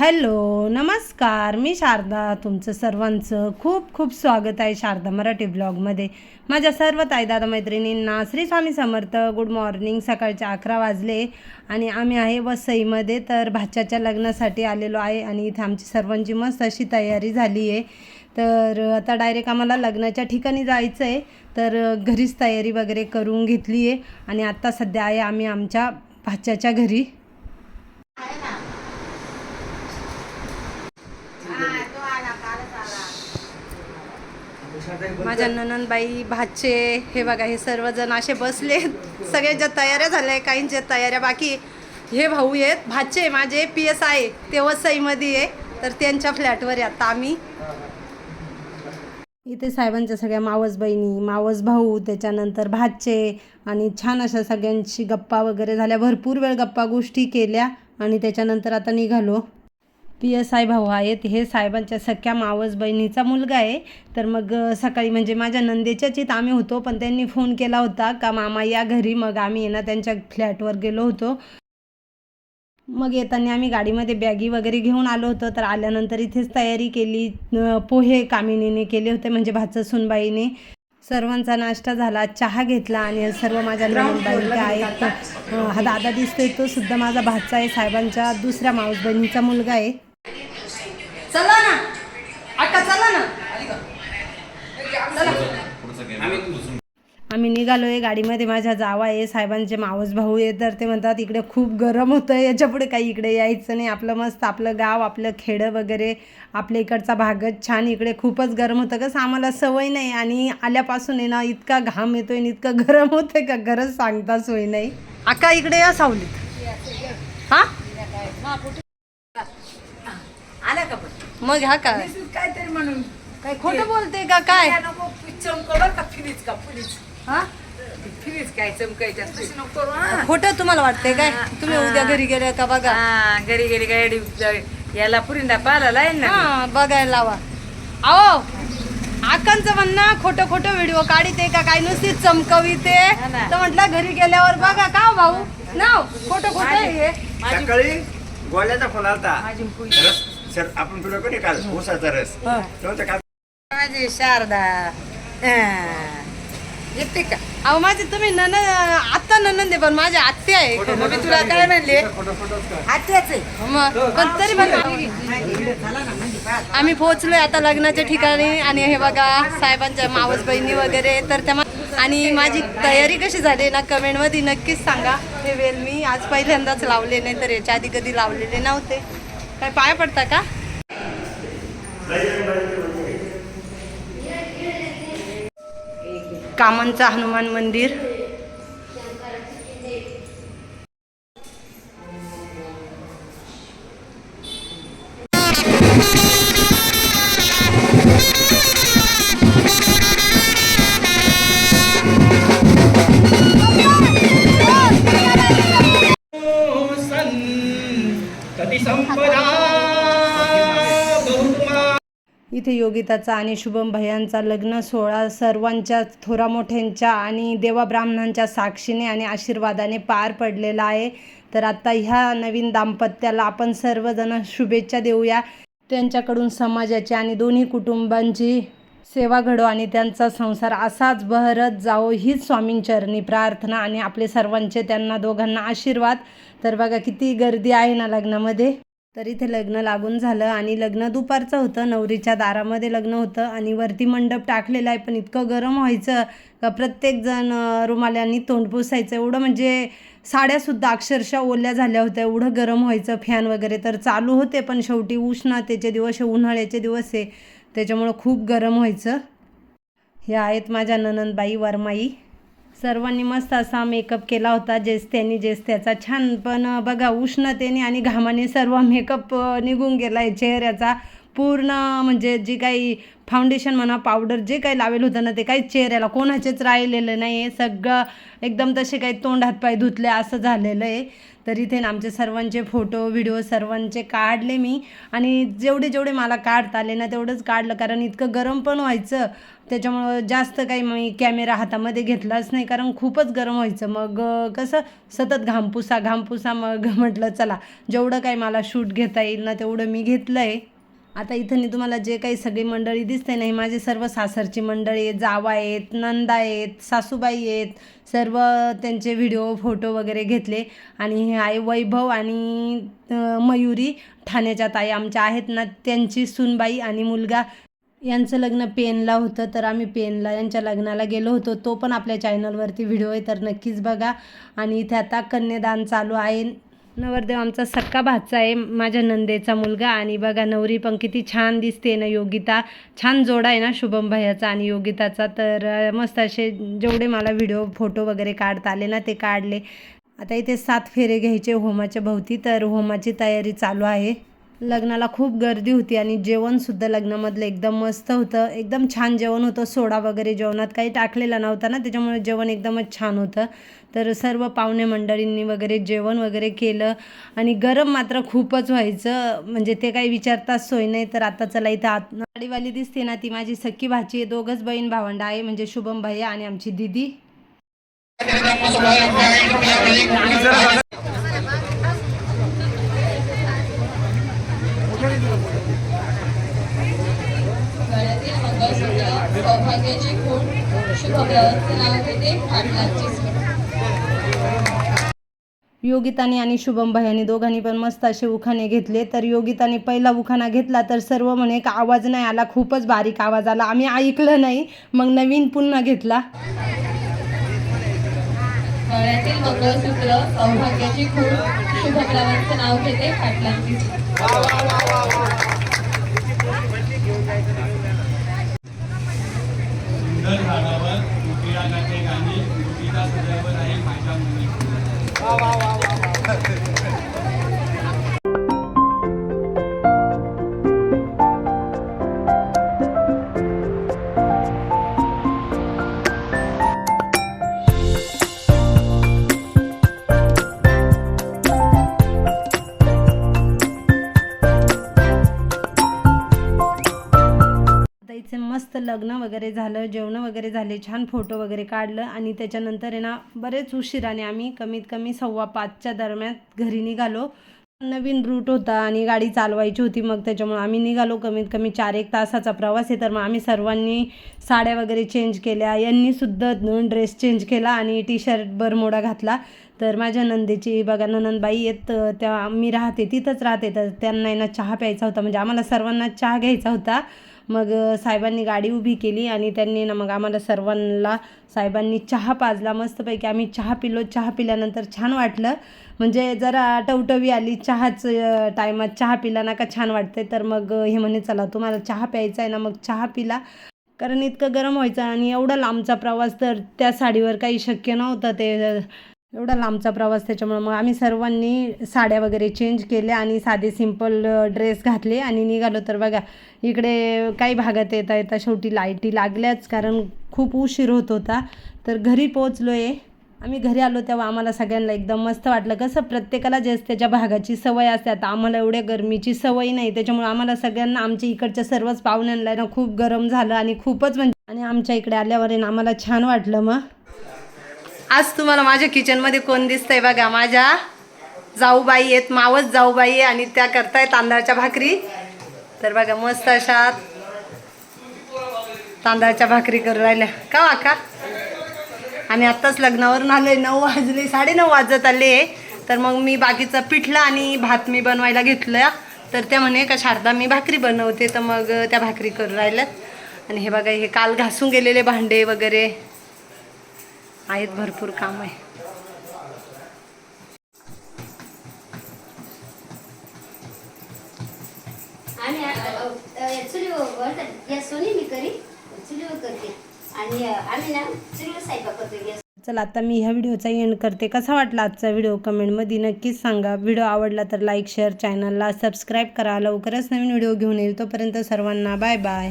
Hello नमस्कार, मी शारदा. तुमचं सर्वांचं खूप खूप स्वागत आहे शारदा मराठी ब्लॉगमध्ये. माझ्या सर्व ताई दादा मैत्रिणींना श्री स्वामी समर्थ. Good morning. सकाळचे 11 वाजले आणि आम्ही आहे वसईमध्ये. तर भाच्याच्या लग्नासाठी आलेलो आहे आणि इथं आमची सर्वांची मस्त अशी तयारी झाली आहे. तर आता डायरेक्ट आम्हाला लग्नाच्या ठिकाणी जायचं आहे. तर घरीच तयारी वगैरे करून घेतली आहे आणि आत्ता सध्या आहे आम्ही आमच्या भाच्याच्या घरी. माझ्या ननंदबाई भाचे हे बघा, हे सर्वजण असे बसले. सगळ्यांच्या तयाऱ्या झाल्या, काहींच्या तयाऱ्या बाकी. हे भाऊ आहेत भाचे माझे, PS आहे ते वसईमध्ये आहे. तर त्यांच्या फ्लॅटवर आहे आता आम्ही. इथे साहेबांच्या सगळ्या मावस बहिणी, मावस भाऊ, त्याच्यानंतर भाचे आणि छान अशा सगळ्यांची गप्पा वगैरे झाल्या. भरपूर वेळ गप्पा गोष्टी केल्या आणि त्याच्यानंतर आता निघालो. PSI भाऊ आहेत, हे साहेबांच्या सख्या मावस बहिणीचा मुलगा आहे. तर मग सकाळी म्हणजे माझ्या नंदेच्याच इथं आम्ही होतो, पण त्यांनी फोन केला होता का मामा या घरी. मग आम्ही ना त्यांच्या फ्लॅटवर गेलो होतो. मग येताना आम्ही गाडीमध्ये बॅगी वगैरे घेऊन आलो होतो. तर आल्यानंतर इथेच तयारी केली. पोहे कामिनीने केले होते, म्हणजे भाचं सुनबाईने. सर्वांचा नाश्ता झाला, चहा घेतला आणि सर्व माझ्या ननंदबाई त्या आहेत. हा दादा दिसतोय तो सुद्धा माझा भाचा आहे, साहेबांच्या दुसऱ्या मावस बहिणीचा मुलगा आहे. चला ना आता, चला ना. आम्ही निघालोय गाडीमध्ये. माझ्या जावा आहे, साहेबांचे मावस भाऊ आहे. तर ते म्हणतात इकडे खूप गरम होतं, याच्या पुढे काही इकडे यायचं नाही. आपलं मस्त आपलं गाव, आपलं खेडं वगैरे, आपल्या इकडचा भागच छान. इकडे खूपच गरम होतं, कसं आम्हाला सवय नाही. आणि आल्यापासून आहे ना इतका घाम येतोय आणि इतकं गरम होतंय का गरज सांगता सोय नाही. आका इकडे या सावलीत. हा आला का? मग ह्या का काहीतरी म्हणून काय खोटं बोलते का काय? नको चमकवर का फिरीच का फुलीच हा फिरीच काय चमकायच्या तशी नको करू. हा खोटं तुम्हाला वाटते काय? तुम्ही उद्या घरी गेले का बघा. घरी गेली गाडी याला पुरींदा पाला लाईन ना. हा बघायला लावा. अहो आकांचं म्हणणं खोटं खोटं व्हिडिओ काढते का काय, नुसती चमकविते. ना. तर म्हटलं घरी गेल्यावर बघा का हो भाऊ नाव खोटं खोटं हे. सकाळी गोळ्याचा फोन आलता. माझी पुई रस सर आपण तुला कोणी काल ऊसाचा रस नव्हतं का? माझी शारदा येते का? अहो माझे तुम्ही आत्ता ननंद आहे, पण माझे आत्या आहे. मी तुला काय म्हणले? आत्याच आहे. मग पण तरी पण आम्ही पोहोचलोय आता लग्नाच्या ठिकाणी. आणि हे बघा साहेबांच्या मावस बहिणी वगैरे. तर त्या आणि माझी तयारी कशी झाली ना कमेंटमध्ये नक्कीच सांगा. हे वेल मी आज पहिल्यांदाच लावले, नाही तर याच्या आधी कधी लावलेले नव्हते. काय पाय पडता का? कामनचा हनुमान मंदिर. इथे योगिताचा आणि शुभम भैयांचा लग्न सोहळा सर्वांच्या थोरा मोठ्यांच्या आणि देवा ब्राह्मणांच्या साक्षीने आणि आशीर्वादाने पार पडलेला आहे. तर आता ह्या नवीन दाम्पत्याला आपण सर्वजण शुभेच्छा देऊया. त्यांच्याकडून समाजाची आणि दोन्ही कुटुंबांची सेवा घडो आणि त्यांचा संसार असाच बहरत जावो हीच स्वामींचरणी प्रार्थना आणि आपले सर्वांचे त्यांना दोघांना आशीर्वाद. तर बघा किती गर्दी आहे ना लग्नामध्ये. तर इथे लग्न लागून झालं आणि लग्न दुपारचं होतं. नवरीच्या दारामध्ये लग्न होतं आणि वरती मंडप टाकलेला आहे. पण इतकं गरम व्हायचं का प्रत्येकजण रुमाल्यांनी तोंड पुसायचं. एवढं म्हणजे साड्यासुद्धा अक्षरशः ओल्या झाल्या होत्या, एवढं गरम व्हायचं. फॅन वगैरे तर चालू होते, पण शेवटी उष्णतेचे दिवस आहे, उन्हाळ्याचे दिवस आहे, त्याच्यामुळं खूप गरम व्हायचं. हे आहेत माझ्या ननंदबाई वरमाई. सर्वांनी मस्त असा मेकअप केला होता, जेस्त्याचा छान. पण बघा उष्णतेने आणि घामाने सर्व मेकअप निघून गेला आहे चेहऱ्याचा पूर्ण. म्हणजे जे काही फाउंडेशन म्हणा, पावडर जे काही लावेल होतं ना ते काही चेहऱ्याला कोणाचेच राहिलेलं नाही आहे. सगळं एकदम तसे काही तोंड हातपाय धुतले असं झालेलं आहे. तर इथे ना आमचे सर्वांचे फोटो व्हिडिओ सर्वांचे काढले मी. आणि जेवढे मला काढता आले ना तेवढंच काढलं, कारण इतकं गरम पण व्हायचं. त्याच्यामुळं जास्त काही मी कॅमेरा हातामध्ये घेतलाच नाही, कारण खूपच गरम व्हायचं. मग कसं सतत घामपुसा मग म्हटलं चला जेवढं काही मला शूट घेता येईल ना तेवढं मी घेतलं आहे. आता इथं तुम्हाला जे काही सगळी मंडळी दिसते ना, ही माझी सर्व सासरची मंडळी आहेत, जावा आहेत, नंदा आहेत, सासूबाई आहेत. सर्व त्यांचे व्हिडिओ फोटो वगैरे घेतले. आणि हे आहे वैभव आणि मयुरी, ठाण्याच्या ताई आमच्या आहेत ना, त्यांची सूनबाई आणि मुलगा. यांचं लग्न पेनला होतं, तर आम्ही पेनला यांच्या लग्नाला गेलो होतो. तो पण आपल्या चॅनलवरती व्हिडिओ आहे, तर नक्कीच बघा. आणि इथे आता कन्यादान चालू आहे. नवरदेव आमचा सक्का भाचा आहे, माझ्या नंदेचा मुलगा. आणि बघा नवरी पण किती छान दिसते ना, योगिता. छान जोडा आहे ना शुभम भैयाचा आणि योगिताचा. तर मस्त असे जेवढे मला व्हिडिओ फोटो वगैरे काढता आले ना ते काढले. आता इथे 7 फेरे घ्यायचे होमाच्या भोवती, तर होमाची तयारी चालू आहे. लग्नाला खूप गर्दी होती आणि जेवणसुद्धा लग्नामधलं एकदम मस्त होतं. एकदम छान जेवण होतं. सोडा वगैरे जेवणात काही टाकलेला नव्हता ना, त्याच्यामुळे जेवण एकदमच छान होतं. तर सर्व पाहुणे मंडळींनी वगैरे जेवण वगैरे केलं. आणि गरम मात्र खूपच व्हायचं, म्हणजे ते काही विचारताच सोय नाही. तर आता चला इथं गाडीवाली दिसते ना, ती माझी सख्खी भाची आहे. दोघंच बहीण भावंड आहे, म्हणजे शुभम भैया आणि आमची दिदी. सौभाग्याची खूण शुभग्रहाचे नाव घेते पाटलांची. योगिताने आणि शुभम भैयानी दोघांनी पण मस्त असे उखाणे घेतले. तर योगिताने पहिला उखाणा घेतला तर सर्व म्हणे का आवाज नाही आला, खूपच बारीक आवाज आला, आम्ही ऐकलं नाही. मग नवीन पुन्हा घेतला. गळ्यातील मंगळसूत्र सौभाग्याची खूण शुभग्रहाचे नाव घेते पाटलांची. झाडावर उकिडा गाते गाणी उकिडा सदैव आहे माझ्या मुली. मस्त लग्न वगैरे झालं, जेवण वगैरे झाले, छान फोटो वगैरे काढलं. आणि त्याच्यानंतर आहे ना बरेच उशिराने आम्ही कमीत कमी 4:15च्या दरम्यान घरी निघालो. नवीन रूट होता आणि गाडी चालवायची होती, मग त्याच्यामुळे आम्ही निघालो. कमीत कमी 4-1 तासाचा प्रवास आहे. तर मग आम्ही सर्वांनी साड्या वगैरे चेंज केल्या, यांनीसुद्धा ड्रेस चेंज केला आणि टी-शर्ट बरमोडा घातला. तर माझ्या नंदेची बघा ननंदबाई आहेत, त्या मी राहते तिथंच राहते, तर त्यांना ना चहा प्यायचा होता, म्हणजे आम्हाला सर्वांना चहा घ्यायचा होता. मग साहेबांनी गाडी उभी केली आणि त्यांनी ना मग आम्हाला सर्वांना साहेबांनी चहा पाजला. मस्तपैकी आम्ही चहा पिलो. चहा पिल्यानंतर छान वाटलं, म्हणजे जरा टवटवी आली. चहाच टायमात चहा पिला ना का छान वाटते. तर मग हे म्हणे चला तुम्हाला चहा प्यायचा आहे ना, मग चहा पिला. कारण इतकं गरम व्हायचं आणि एवढा लांबचा प्रवास, तर त्या साडीवर काही शक्य नव्हतं ते एवढा लांबचा प्रवास. त्याच्यामुळं मग आम्ही सर्वांनी साड्या वगैरे चेंज केल्या आणि साधे सिंपल ड्रेस घातले आणि निघालो. तर बघा इकडे काही भागात येता येता शेवटी लाईटी लागल्याच, कारण खूप उशीर होत होता. तर घरी पोचलो आहे. आम्ही घरी आलो तेव्हा आम्हाला सगळ्यांना एकदम मस्त वाटलं. कसं प्रत्येकाला जे त्याच्या भागाची सवय असते, आता आम्हाला एवढ्या गरमीची सवय नाही, त्याच्यामुळे आम्हाला सगळ्यांना आमच्या इकडच्या सर्वच पाहुण्यांना ना खूप गरम झालं आणि खूपच म्हणजे आणि आमच्या इकडे आल्यावर ना आम्हाला छान वाटलं. मग आज तुम्हाला माझ्या किचनमध्ये कोण दिसतंय बघा, माझ्या जाऊबाई आहेत, मावस जाऊबाई आहे आणि त्या करताय तांदळाच्या भाकरी. तर बघा मस्त अशा तांदळाच्या भाकरी करू राहिल्या का वाका. आम्ही आत्ताच लग्नावरून आलोय, 9 वाजले, 9:30 वाजत आले. तर मग मी बाकीचं पिठलं आणि भात मी बनवायला घेतलं. तर त्या म्हणे का शारदा मी भाकरी बनवते, तर मग त्या भाकरी करू राहिल्यात. आणि हे बघा हे काल घासून गेलेले भांडे वगैरे आहेत, भरपूर काम आहे. आणि चुलीवर सोनी मी करी चुलीवर करते आणि आम्ही ना चुलीवर स्वयंपाक करतो. चला आता मी ह्या व्हिडिओचा एंड करते. कसा वाटला आजचा व्हिडिओ कमेंटमध्ये नक्कीच सांगा. व्हिडिओ आवडला तर लाईक शेअर, चॅनलला सबस्क्राईब करा. लवकरच नवीन व्हिडिओ घेऊन येईल. तोपर्यंत सर्वांना बाय बाय.